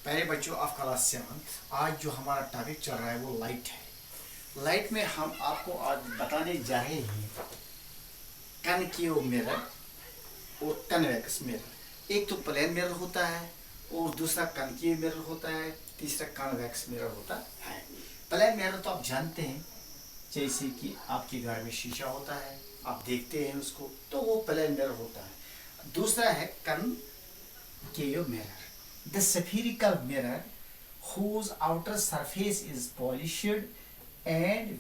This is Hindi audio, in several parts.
प्यारे बच्चों ऑफ क्लास 7, आज जो हमारा टॉपिक चल रहा है वो लाइट है। लाइट में हम आपको आज बताने जा रहे हैं कनकेव मिरर और कन्वेक्स मिरर। एक तो प्लेन मिरर होता है और दूसरा कनकेव मिरर होता है, तीसरा कन्वेक्स मिरर होता है। प्लेन मिरर तो आप जानते हैं, जैसे कि आपके घर में शीशा होता है, आप देखते हैं उसको, तो वो प्लेन मिरर होता है। दूसरा है concave mirror, the spherical mirror whose outer surface is polished and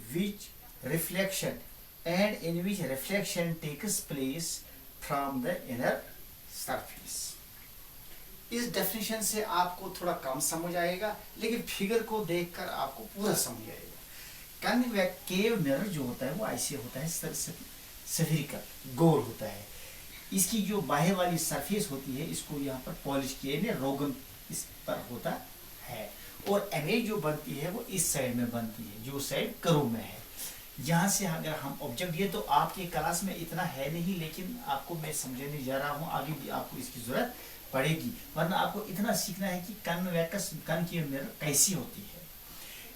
in which reflection takes place from the inner surface। इस डेफिनेशन से आपको थोड़ा कम समझ आएगा, लेकिन फिगर को देखकर आपको पूरा समझ आएगा। कनकेव मिरर जो होता है वो ऐसे होता है, स्फेरिकल, गोल होता है। इसकी जो बाहर वाली सरफेस होती है, इसको यहाँ पर पॉलिश किए रोगन इस पर होता है, और इमेज जो बनती है वो इस साइड में बनती है, जो साइड कर्व में है। यहाँ से अगर हम ऑब्जेक्ट, ये तो आपके क्लास में इतना है नहीं, लेकिन आपको मैं समझाने जा रहा हूँ, आगे भी आपको इसकी जरूरत पड़ेगी, वरना आपको इतना सीखना है कि कनकेव मिरर कैसी होती है।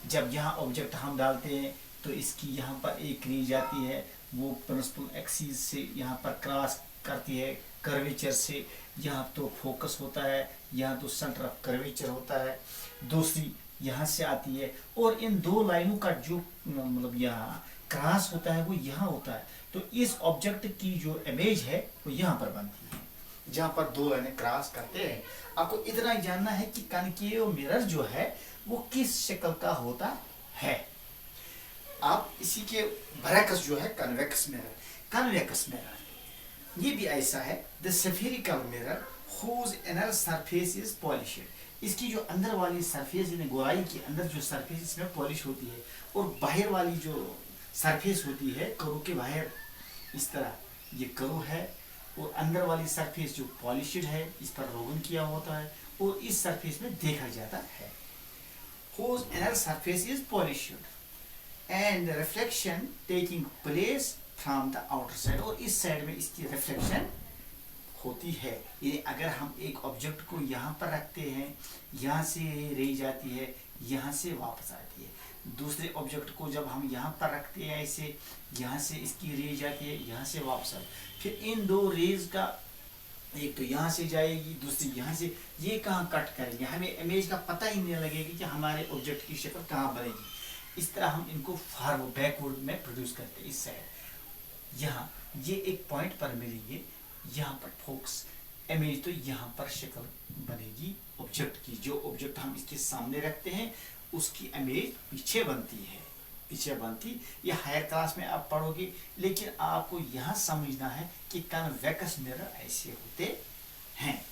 जब यहाँ ऑब्जेक्ट हम डालते हैं तो इसकी यहाँ पर एक रे जाती है, वो प्रिंसिपल एक्सिस से यहाँ पर क्रॉस करती है कर्वेचर से, यहाँ तो फोकस होता है, यहाँ तो सेंटर ऑफ कर्वेचर होता है, दूसरी यहाँ से आती है, और इन दो लाइनों का जो मतलब यहाँ क्रॉस होता है वो यहाँ होता है। तो इस ऑब्जेक्ट की जो इमेज है वो यहाँ पर बनती है, जहाँ पर दो लाइनें क्रॉस करते हैं। आपको इतना जानना है कि कनकेव मिरर जो है वो किस शक्ल का होता है। आप इसी के बरअक्स जो है कन्वेक्स मिरर, ये भी ऐसा है। The spherical mirror whose inner surface is polished, इसकी जो अंदर वाली सरफेस, गोलाई के अंदर जो सरफेस इसमें पॉलिश होती है, और बाहर वाली जो सरफेस होती है कर्व के बाहर, इस तरह ये कर्व है, और अंदर वाली सरफेस जो पॉलिश्ड है इस पर रोगन किया होता है, और इस सरफेस में देखा जाता है। whose inner surface is polished and reflection taking place from the outer side, और इस साइड में इसकी रिफ्लेक्शन होती है। ये अगर हम एक ऑब्जेक्ट को यहाँ पर रखते हैं, यहाँ से रे जाती है, यहाँ से वापस आती है। दूसरे ऑब्जेक्ट को जब हम यहाँ पर रखते हैं ऐसे, यहाँ से इसकी रे जाती है, यहाँ से वापस आती है। फिर इन दो रेज का एक तो यहाँ से जाएगी, दूसरी यहाँ से, ये कहाँ कट करेंगे, हमें इमेज का पता ही नहीं लगेगा कि हमारे ऑब्जेक्ट की शक्ल कहाँ बनेगी। इस तरह हम इनको फॉरवर्ड बैकवर्ड में प्रोड्यूस करते हैं। इस साइड यहाँ ये एक पॉइंट पर मिलेंगे, यहाँ पर फोकस इमेज, तो यहाँ पर शक्ल बनेगी ऑब्जेक्ट की। जो ऑब्जेक्ट हम इसके सामने रखते हैं उसकी इमेज पीछे बनती। ये हायर क्लास में आप पढ़ोगे, लेकिन आपको यहाँ समझना है कि कन्वेक्स मिरर ऐसे होते हैं।